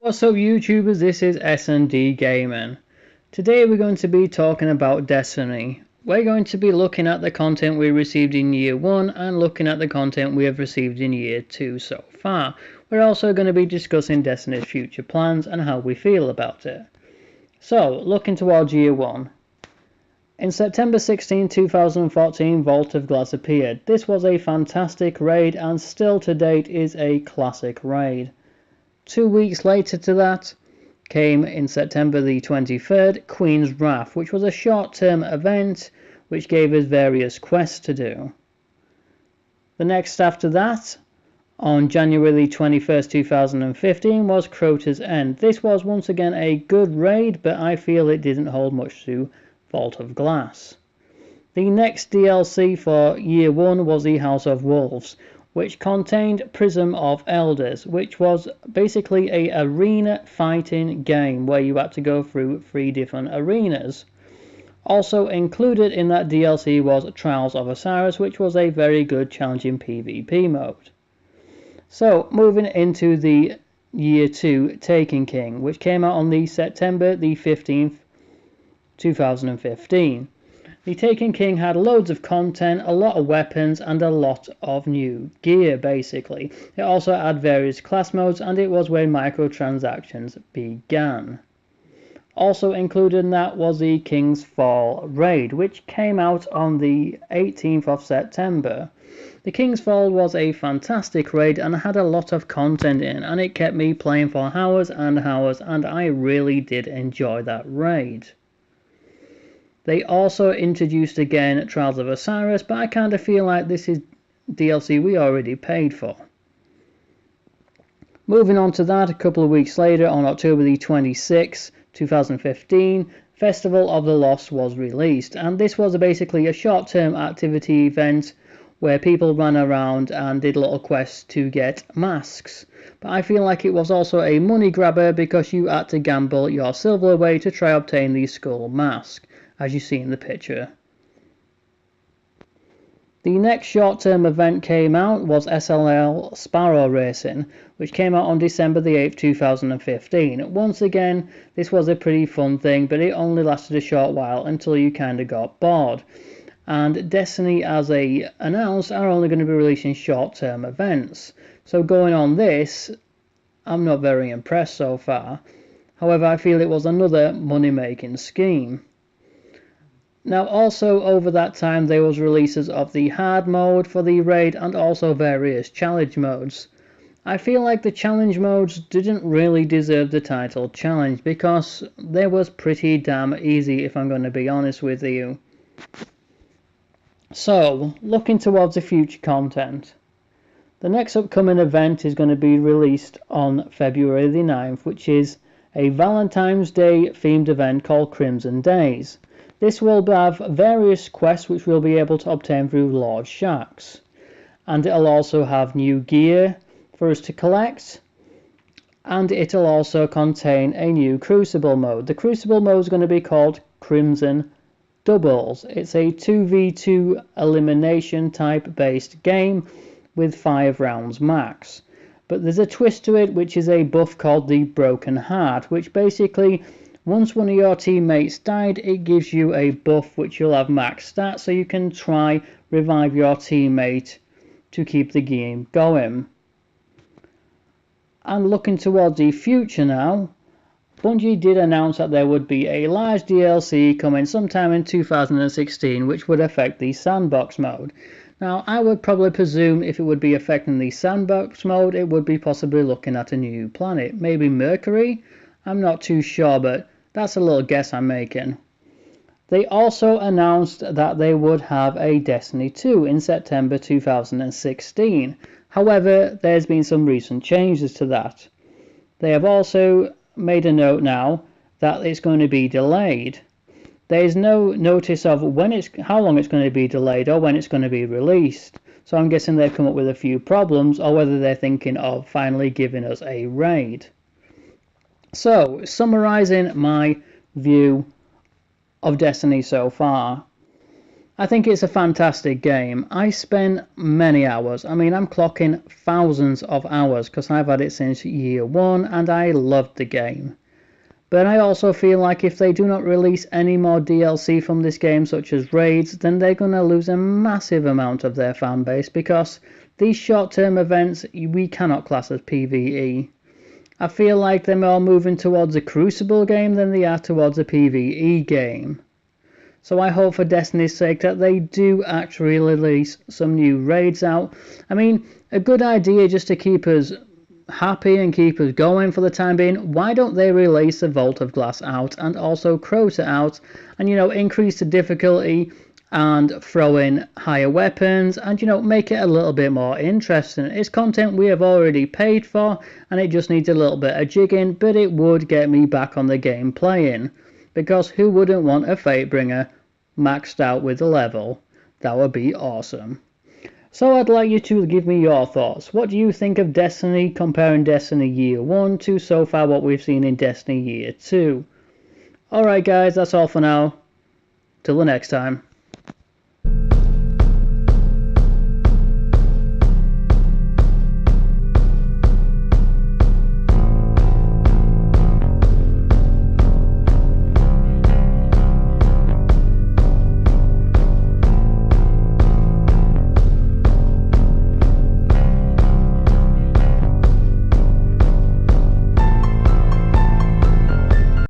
What's up YouTubers, this is S&D Gaming. Today we're going to be talking about Destiny. We're going to be looking at the content we received in Year 1 and looking at the content we have received in Year 2 so far. We're also going to be discussing Destiny's future plans and how we feel about it. So, looking towards Year 1. In September 16, 2014, Vault of Glass appeared. This was a fantastic raid and still to date is a classic raid. 2 weeks later to that came in September the 23rd, Queen's Wrath, which was a short-term event which gave us various quests to do. The next after that, on January the 21st, 2015, was Krotas End. This was once again a good raid, but I feel it didn't hold much to Vault of Glass. The next DLC for Year 1 was the House of Wolves, which contained Prism of Elders, which was basically a arena fighting game where you had to go through 3 different arenas. Also included in that DLC was Trials of Osiris, which was a very good challenging PvP mode. So moving into the Year 2 Taken King, which came out on the September the 15th, 2015. The Taken King had loads of content, a lot of weapons and a lot of new gear basically. It also had various class modes and it was where microtransactions began. Also included in that was the King's Fall raid, which came out on the 18th of September. The King's Fall was a fantastic raid and had a lot of content in, and it kept me playing for hours and hours, and I really did enjoy that raid. They also introduced again Trials of Osiris, but I kind of feel like this is DLC we already paid for. Moving on to that, a couple of weeks later, on October the 26th, 2015, Festival of the Lost was released, and this was basically a short-term activity event where people ran around and did little quests to get masks. But I feel like it was also a money grabber because you had to gamble your silver away to try obtain the skull mask, as you see in the picture. The next short-term event came out was SLL Spar Racing, which came out on December the 8th, 2015. Once again, this was a pretty fun thing, but it only lasted a short while until you kinda got bored. And Destiny, as they announced, are only going to be releasing short-term events. So going on this, I'm not very impressed so far. However, I feel it was another money-making scheme. Now also over that time there was releases of the hard mode for the raid and also various challenge modes. I feel like the challenge modes didn't really deserve the title challenge because they was pretty damn easy, if I'm going to be honest with you. So, looking towards the future content. The next upcoming event is going to be released on February the 9th, which is a Valentine's Day themed event called Crimson Days. This will have various quests which we'll be able to obtain through Lord Shacks. And it'll also have new gear for us to collect. And it'll also contain a new Crucible mode. The Crucible mode is going to be called Crimson Doubles. It's a 2v2 elimination type based game with 5 rounds max. But there's a twist to it, which is a buff called the Broken Heart, which basically, once one of your teammates died, it gives you a buff which you'll have max stats, so you can try revive your teammate to keep the game going. And looking towards the future now, Bungie did announce that there would be a large DLC coming sometime in 2016 which would affect the sandbox mode. Now I would probably presume if it would be affecting the sandbox mode, it would be possibly looking at a new planet, maybe Mercury? I'm not too sure, but that's a little guess I'm making. They also announced that they would have a Destiny 2 in September 2016. However, there's been some recent changes to that. They have also made a note now that it's going to be delayed. There is no notice of how long it's going to be delayed or when it's going to be released. So I'm guessing they've come up with a few problems, or whether they're thinking of finally giving us a raid. So, summarizing my view of Destiny so far, I think it's a fantastic game. I spent many hours. I mean, I'm clocking thousands of hours because I've had it since year one and I loved the game. But I also feel like if they do not release any more DLC from this game, such as raids, then they're going to lose a massive amount of their fan base because these short-term events we cannot class as PvE. I feel like they're more moving towards a Crucible game than they are towards a PvE game. So I hope for Destiny's sake that they do actually release some new raids out. I mean, a good idea just to keep us happy and keep us going for the time being. Why don't they release the Vault of Glass out and also Krotas out and, increase the difficulty and throw in higher weapons and, make it a little bit more interesting. It's content we have already paid for and it just needs a little bit of jigging, but it would get me back on the game playing. Because who wouldn't want a Fatebringer maxed out with a level? That would be awesome. So I'd like you to give me your thoughts. What do you think of Destiny, comparing Destiny Year 1 to so far what we've seen in Destiny Year 2? Alright guys, that's all for now. Till the next time.